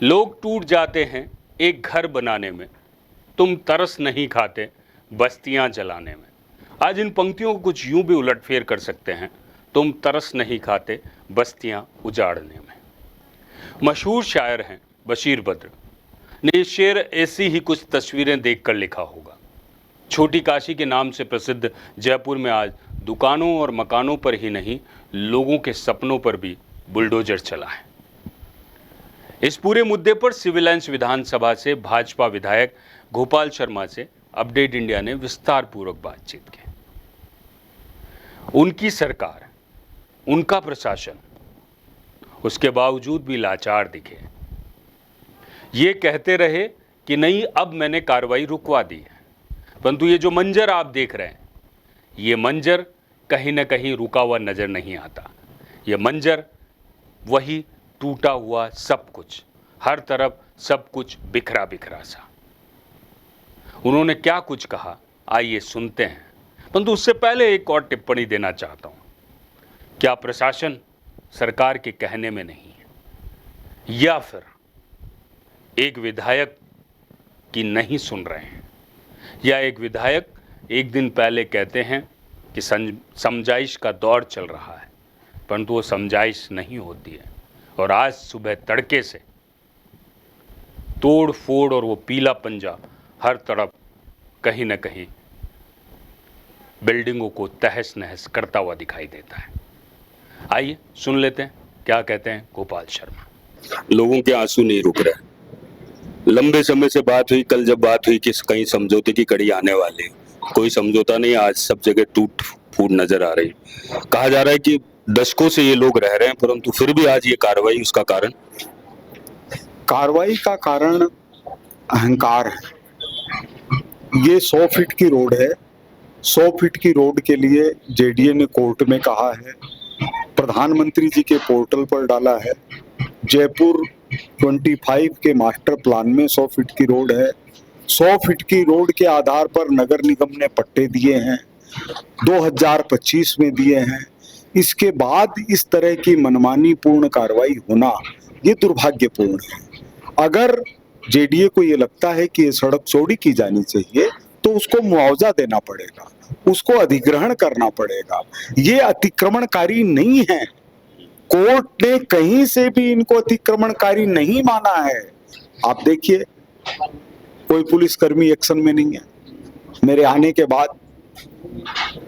लोग टूट जाते हैं एक घर बनाने में, तुम तरस नहीं खाते बस्तियां जलाने में। आज इन पंक्तियों को कुछ यूं भी उलटफेर कर सकते हैं, तुम तरस नहीं खाते बस्तियां उजाड़ने में। मशहूर शायर हैं बशीर बद्र ने ये शेर ऐसी ही कुछ तस्वीरें देखकर लिखा होगा। छोटी काशी के नाम से प्रसिद्ध जयपुर में आज दुकानों और मकानों पर ही नहीं, लोगों के सपनों पर भी बुलडोजर चला है। इस पूरे मुद्दे पर सिविल लाइंस विधानसभा से भाजपा विधायक गोपाल शर्मा से अपडेट इंडिया ने विस्तार पूर्वक बातचीत की। उनकी सरकार, उनका प्रशासन उसके बावजूद भी लाचार दिखे। ये कहते रहे कि नहीं, अब मैंने कार्रवाई रुकवा दी है, परंतु ये जो मंजर आप देख रहे हैं, ये मंजर कहीं ना कहीं रुका हुआ नजर नहीं आता। ये मंजर वही टूटा हुआ सब कुछ, हर तरफ सब कुछ बिखरा बिखरा सा। उन्होंने क्या कुछ कहा, आइए सुनते हैं। परंतु उससे पहले एक और टिप्पणी देना चाहता हूं। क्या प्रशासन सरकार के कहने में नहीं है, या फिर एक विधायक की नहीं सुन रहे हैं, या एक विधायक एक दिन पहले कहते हैं कि समझाइश का दौर चल रहा है, परंतु वो समझाइश नहीं होती है और आज सुबह तड़के से तोड़ फोड़ और वो पीला पंजा हर तरफ कहीं ना कहीं बिल्डिंगों को तहस नहस करता हुआ दिखाई देता है। आइए सुन लेते हैं क्या कहते हैं गोपाल शर्मा। लोगों के आंसू नहीं रुक रहे। लंबे समय से बात हुई, कल जब बात हुई कि कहीं समझौते की कड़ी आने वाली, कोई समझौता नहीं। आज सब जगह टूट फूट नजर आ रही। कहा जा रहा है कि दशकों से ये लोग रह रहे हैं, परंतु फिर भी आज ये कार्रवाई, उसका कारण? कार्रवाई का कारण अहंकार है। ये 100 फीट की रोड है। 100 फीट की रोड के लिए जेडीए ने कोर्ट में कहा है, प्रधानमंत्री जी के पोर्टल पर डाला है। जयपुर 25 के मास्टर प्लान में 100 फीट की रोड है। 100 फीट की रोड के आधार पर नगर निगम ने पट्टे दिए हैं, 2025 में दिए हैं। इसके बाद इस तरह की मनमानी पूर्ण कार्रवाई होना ये दुर्भाग्यपूर्ण है। अगर जेडीए को ये लगता है कि ये सड़क चौड़ी की जानी चाहिए तो उसको मुआवजा देना पड़ेगा, उसको अधिग्रहण करना पड़ेगा। ये अतिक्रमणकारी नहीं है। कोर्ट ने कहीं से भी इनको अतिक्रमणकारी नहीं माना है। आप देखिए, कोई पुलिसकर्मी एक्शन में नहीं है। मेरे आने के बाद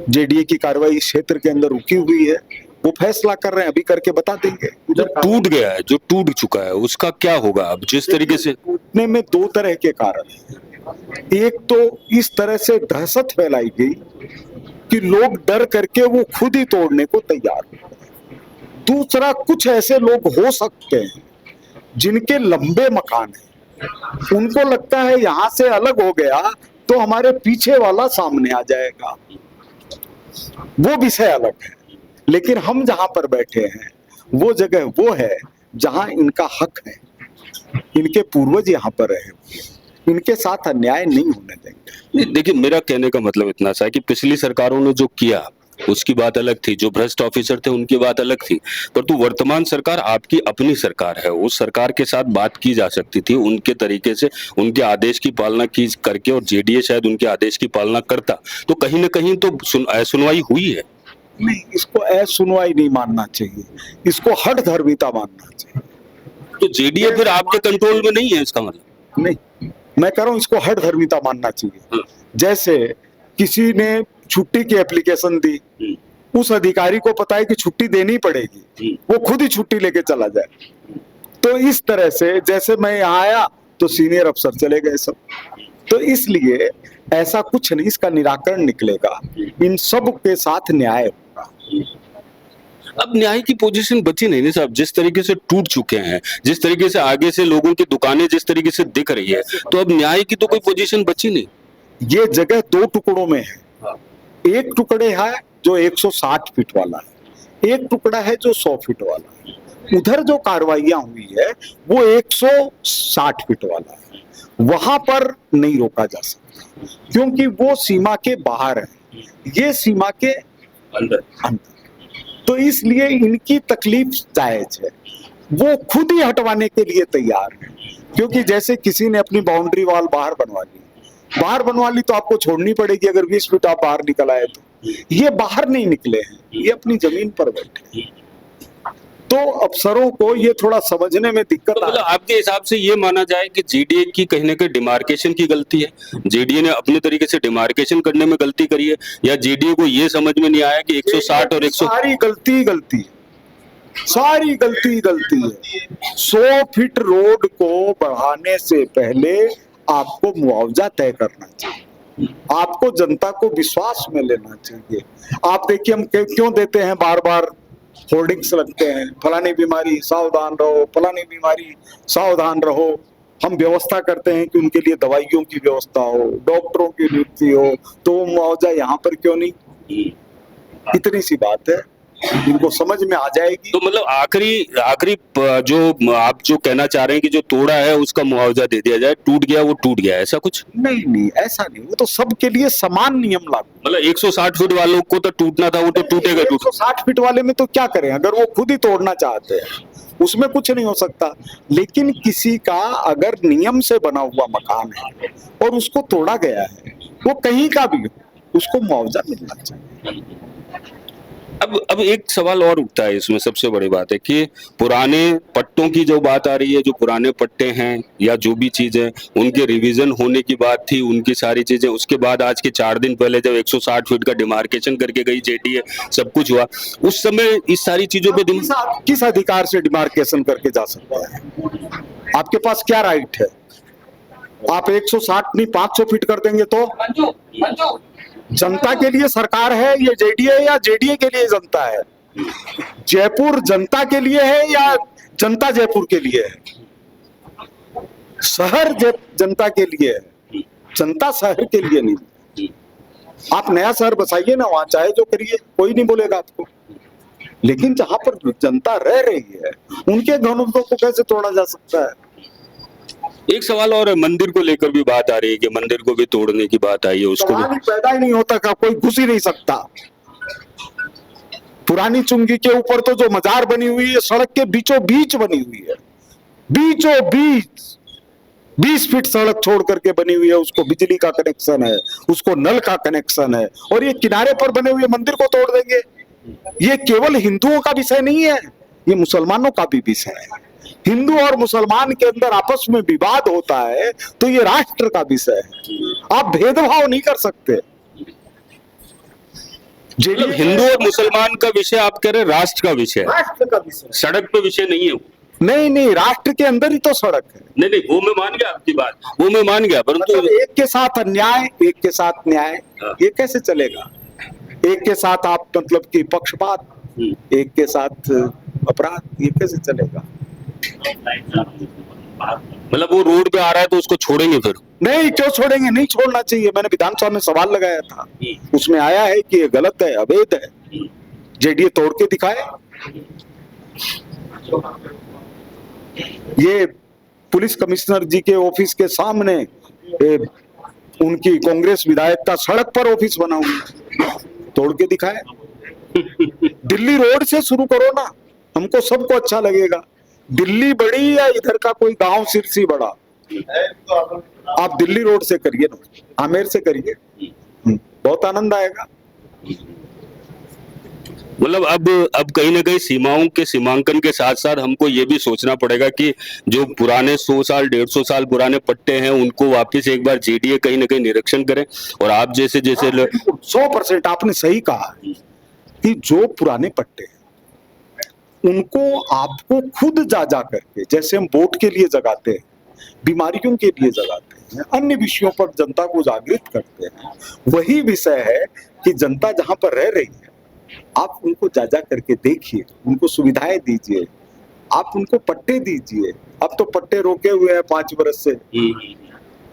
जेडीए की कार्रवाई इस क्षेत्र के अंदर रुकी हुई है। वो फैसला कर रहे हैं, अभी करके बता देंगे। जो टूट गया है, जो टूट चुका है, उसका क्या होगा? अब जिस तरीके से टूटने में 2 तरह के कारण हैं। एक तो इस तरह से दहशत फैलाई गई कि लोग डर करके वो खुद ही तोड़ने को तैयार हो। दूसरा, कुछ ऐसे लोग हो सकते हैं जिनके लंबे मकान हैं, उनको लगता है यहां से अलग हो गया तो हमारे पीछे वाला सामने आ जाएगा। वो विषय अलग है। लेकिन हम जहां पर बैठे हैं वो जगह वो है जहां इनका हक है। इनके पूर्वज यहां पर रहे हुए, इनके साथ अन्याय नहीं होने देंगे। देखिए, मेरा कहने का मतलब इतना सा है कि पिछली सरकारों ने जो किया उसकी बात अलग थी, जो भ्रष्ट ऑफिसर थे उनकी बात अलग थी, परंतु वर्तमान सरकार आपकी अपनी सरकार है। उस सरकार के साथ बात की जा सकती थी, उनके तरीके से, उनके आदेश की पालना की करके, और जेडीए शायद उनके आदेश की पालना करता तो कहीं ना कहीं तो सुनवाई हुई है। नहीं, इसको असुनवाई नहीं मानना चाहिए, इसको हठधर्मिता मानना चाहिए। तो जेडीए फिर आपके कंट्रोल में नहीं है, इसका मतलब? नहीं, मैं कह रहा हूं इसको हठधर्मिता मानना चाहिए। जैसे किसी ने छुट्टी की एप्लीकेशन दी, उस अधिकारी को पता है कि छुट्टी देनी पड़ेगी, वो खुद ही छुट्टी लेके चला जाए। तो इस तरह से जैसे मैं यहाँ आया तो सीनियर अफसर चले गए सब। तो इसलिए ऐसा कुछ नहीं, इसका निराकरण निकलेगा। इन सब के साथ न्याय होगा। अब न्याय की पोजीशन बची नहीं ना साहब। जिस तरीके से टूट चुके हैं, जिस तरीके से आगे से लोगों की दुकानें जिस तरीके से दिख रही है, तो अब न्याय की तो कोई पोजीशन बची नहीं। ये जगह 2 टुकड़ों में है। एक टुकड़े है जो 160 फीट वाला है, एक टुकड़ा है जो 100 फीट वाला है। उधर जो कार्रवाइयां हुई है वो 160 फीट वाला है। वहां पर नहीं रोका जा सकता क्योंकि वो सीमा के बाहर है, ये सीमा के अंदर। तो इसलिए इनकी तकलीफ जायज है। वो खुद ही हटवाने के लिए तैयार है, क्योंकि जैसे किसी ने अपनी बाउंड्री वॉल बाहर बनवा ली तो आपको छोड़नी पड़ेगी अगर 20 फीट आप बाहर निकल आए तो। ये बाहर नहीं निकले हैं, ये अपनी जमीन पर बैठे हैं। तो अफसरों को ये थोड़ा समझने में दिक्कत तो मतलब आपके हिसाब से ये माना जाए कि जेडीए की कहीं ना कहीं डिमार्केशन की गलती है, जेडीए ने अपने तरीके से डिमार्केशन करने में गलती करी है, या जेडीए को ये समझ में नहीं आया कि 160 और 100 सारी गलती है। 100 फीट रोड को बढ़ाने से पहले आपको मुआवजा तय करना चाहिए, आपको जनता को विश्वास में लेना चाहिए। आप देखिए हम क्यों देते हैं, बार बार होर्डिंग्स लगते हैं, फलानी बीमारी सावधान रहो, फलानी बीमारी सावधान रहो। हम व्यवस्था करते हैं कि उनके लिए दवाइयों की व्यवस्था हो, डॉक्टरों की नियुक्ति हो, तो वो मुआवजा यहाँ पर क्यों नहीं? इतनी सी बात है, इनको समझ में आ जाएगी। तो मतलब आखिरी जो आप जो कहना चाह रहे हैं कि जो तोड़ा है उसका मुआवजा दे दिया जाए, टूट गया वो टूट गया, ऐसा कुछ? नहीं ऐसा नहीं, वो तो सबके लिए समान नियम लागू। मतलब 160 फीट वालों को तो टूटना था, वो तो टूटेगा। 160 फीट वाले में तो क्या करें, अगर वो खुद ही तोड़ना चाहते हैं उसमें कुछ नहीं हो सकता। लेकिन किसी का अगर नियम से बना हुआ मकान है और उसको तोड़ा गया है, वो कहीं का भी हो, उसको मुआवजा मिलना चाहिए। अब एक सवाल और उठता है इसमें, सबसे बड़ी बात है कि पुराने पट्टों की जो बात आ रही है, जो पुराने पट्टे हैं या जो भी चीजें, उनके रिवीजन होने की बात थी, उनकी सारी चीजें, उसके बाद आज के 4 दिन पहले जब 160 फीट का डिमार्केशन करके गई जेडीए, सब कुछ हुआ, उस समय इस सारी चीजों पे किस अधिकार से डिमार्केशन करके जा सकता है? आपके पास क्या राइट है? आप 160 नहीं 500 फीट कर देंगे तो जनता के लिए सरकार है ये जेडीए, या जेडीए के लिए जनता है? जयपुर जनता के लिए है या जनता जयपुर के लिए है? शहर जनता के लिए है, जनता शहर के लिए नहीं। आप नया शहर बसाइए ना, वहां चाहे जो करिए, कोई नहीं बोलेगा आपको। लेकिन जहां पर जनता रह रही है उनके घरों को कैसे तोड़ा जा सकता है? एक सवाल और है, मंदिर को लेकर भी बात आ रही है कि मंदिर को भी तोड़ने की बात आई है, उसको भी पैदा ही नहीं होता का, कोई घुस ही नहीं सकता। पुरानी चुंगी के ऊपर तो जो मजार बनी हुई है, सड़क के बीचों बीच बनी हुई है, बीचों बीच 20 फीट सड़क छोड़ करके बनी हुई है, उसको बिजली का कनेक्शन है, उसको नल का कनेक्शन है, और ये किनारे पर बने हुए मंदिर को तोड़ देंगे? ये केवल हिंदुओं का विषय नहीं है, ये मुसलमानों का भी विषय है। हिंदू और मुसलमान के अंदर आपस में विवाद होता है तो ये राष्ट्र का विषय है, आप भेदभाव नहीं कर सकते। मतलब हिंदू और मुसलमान का विषय आप कह रहे हैं, राष्ट्र का विषय है, राष्ट्र का विषय, सड़क पे विषय नहीं है। नहीं, राष्ट्र के अंदर ही तो सड़क है। नहीं, वो मैं मान गया आपकी बात, वो मैं मान गया, परंतु मतलब एक के साथ अन्याय, एक के साथ न्याय, ये कैसे चलेगा? एक के साथ आप मतलब कि पक्षपात, एक के साथ अपराध, ये कैसे चलेगा? मतलब वो रोड पे आ रहा है तो उसको छोड़ेंगे फिर? नहीं, क्यों छोड़ेंगे? नहीं छोड़ना चाहिए। मैंने विधानसभा में सवाल लगाया था, उसमें आया है कि ये गलत है, अवैध है, जेडीए तोड़ के दिखाए। ये पुलिस कमिश्नर जी के ऑफिस के सामने उनकी कांग्रेस विधायक का सड़क पर ऑफिस बना हुआ, तोड़ के दिखाए। दिल्ली रोड से शुरू करो ना, हमको सबको अच्छा लगेगा। दिल्ली बड़ी या इधर का कोई गांव सिरसी बड़ा, आप दिल्ली रोड से करिए ना, आमेर से करिए, बहुत आनंद आएगा। मतलब अब कहीं ना कहीं सीमाओं के सीमांकन के साथ साथ हमको ये भी सोचना पड़ेगा कि जो पुराने 100 साल 150 साल पुराने पट्टे हैं उनको वापस एक बार जेडीए कहीं ना कहीं निरीक्षण करे। और आप जैसे 100% आपने सही कहा कि जो पुराने पट्टे हैं उनको आपको खुद जा करके, जैसे हम वोट के लिए जगाते हैं, बीमारियों के लिए जगाते हैं, अन्य विषयों पर जनता को जागृत करते हैं, वही विषय है कि जनता जहां पर रह रही है आप उनको जा करके देखिए, उनको सुविधाएं दीजिए, आप उनको पट्टे दीजिए। अब तो पट्टे रोके हुए हैं 5 वर्ष से,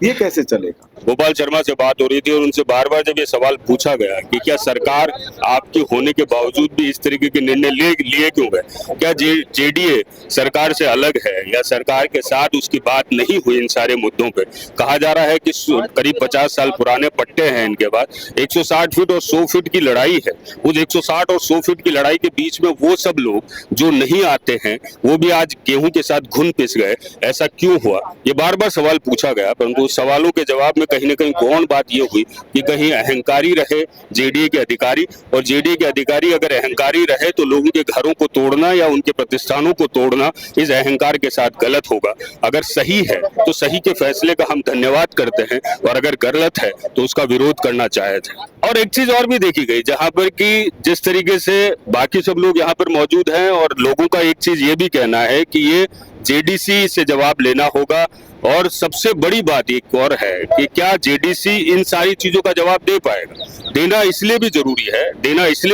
ये कैसे चलेगा? गोपाल शर्मा से बात हो रही थी और उनसे बार बार जब ये सवाल पूछा गया कि क्या सरकार आपकी होने के बावजूद भी इस तरीके के निर्णय लिए क्यों गए, क्या जेडीए सरकार से अलग है या सरकार के साथ उसकी बात नहीं हुई इन सारे मुद्दों पे। कहा जा रहा है कि करीब 50 साल पुराने पट्टे हैं इनके पास, 160 फीट और 100 फीट की लड़ाई है। उस 160 और 100 फीट की लड़ाई के बीच में वो सब लोग जो नहीं आते हैं वो भी आज गेहूं के साथ घुन पिस गए। ऐसा क्यों हुआ, ये बार बार सवाल पूछा गया, परंतु उस सवालों के जवाब में कहीं ना कहीं गौण बात ये हुई कि कहीं अहंकारी रहे जेडीए के अधिकारी, और जेडीए के अधिकारी अगर अहंकारी रहे तो लोगों के घरों को तोड़ना या उनके प्रतिष्ठानों को तोड़ना इस अहंकार के साथ गलत होगा। अगर सही है तो सही के फैसले का हम धन्यवाद करते हैं, और अगर गलत है तो उसका विरोध करना चाहते हैं। और एक चीज और भी देखी गई जहां पर कि जिस तरीके से बाकी सब लोग यहाँ पर मौजूद हैं और लोगों का एक चीज ये भी कहना है कि ये जेडीसी से जवाब लेना होगा, और सबसे बड़ी बात एक और है कि क्या जेडीसी इन सारी चीजों का जवाब दे पाएगा। देना इसलिए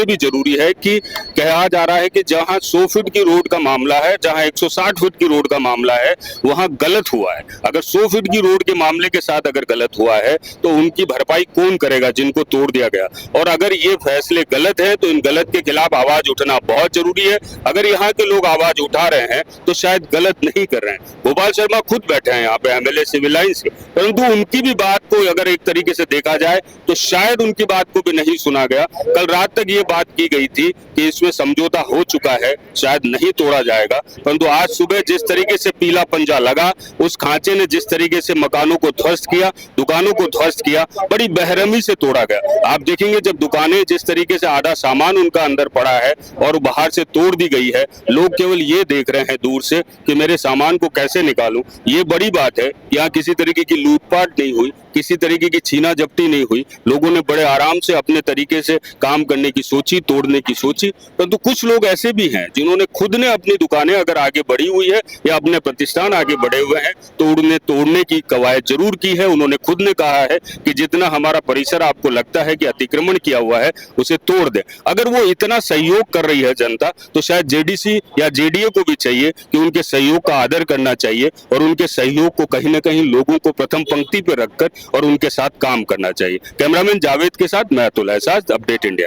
भी जरूरी है कि कहा जा रहा है कि जहां 100 फीट की रोड का मामला है, जहां 160 फीट की रोड का मामला है, वहां गलत हुआ है। अगर 100 फीट की रोड के मामले के साथ अगर गलत हुआ है तो उनकी भरपाई कौन करेगा जिनको तोड़ दिया गया। और अगर ये फैसले गलत है तो इन गलत के खिलाफ आवाज उठना बहुत जरूरी है। अगर यहाँ के लोग आवाज उठा रहे हैं तो शायद गलत नहीं कर रहे हैं। गोपाल शर्मा खुद बैठे हैं यहाँ पे एमएलए सिविल लाइंस के, परंतु उनकी भी बात को अगर एक तरीके से देखा जाए तो शायद उनकी बात को भी नहीं सुना गया। कल रात तक ये बात की गई थी कि इसमें समझौता हो चुका है, शायद नहीं तोड़ा जाएगा, परंतु आज सुबह जिस तरीके से पीला पंजा लगा, उस खांचे ने जिस तरीके से मकानों को ध्वस्त किया, दुकानों को ध्वस्त किया, बड़ी बेरहमी से तोड़ा गया। आप देखेंगे जब दुकानें जिस तरीके से आधा सामान उनका अंदर पड़ा है और बाहर से तोड़ दी गई है, लोग केवल ये देख रहे हैं दूर से कि मेरे सामान को कैसे निकालूं। ये बड़ी बात है, यहाँ किसी तरीके की लूटपाट नहीं हुई, किसी तरीके की छीना जब्ती नहीं हुई। लोगों ने बड़े आराम से अपने तरीके से काम करने की सोची, तोड़ने की सोची। परंतु कुछ लोग ऐसे भी हैं जिन्होंने खुद ने अपनी दुकानें अगर आगे बढ़ी हुई है या अपने प्रतिष्ठान आगे बढ़े हुए हैं तो उन्होंने तोड़ने की कवायद जरूर की है। उन्होंने खुद ने कहा है कि जितना हमारा परिसर आपको लगता है कि अतिक्रमण किया हुआ है उसे तोड़ दे। अगर वो इतना सहयोग कर रही है जनता तो शायद जेडीसी या जेडीए को भी चाहिए कि उनके सहयोग का आदर करना चाहिए और उनके सहयोग को कहीं ना कहीं लोगों को प्रथम पंक्ति पर रखकर और उनके साथ काम करना चाहिए। कैमरामैन जावेद के साथ मैं अतुल एहसास, अपडेट इंडिया।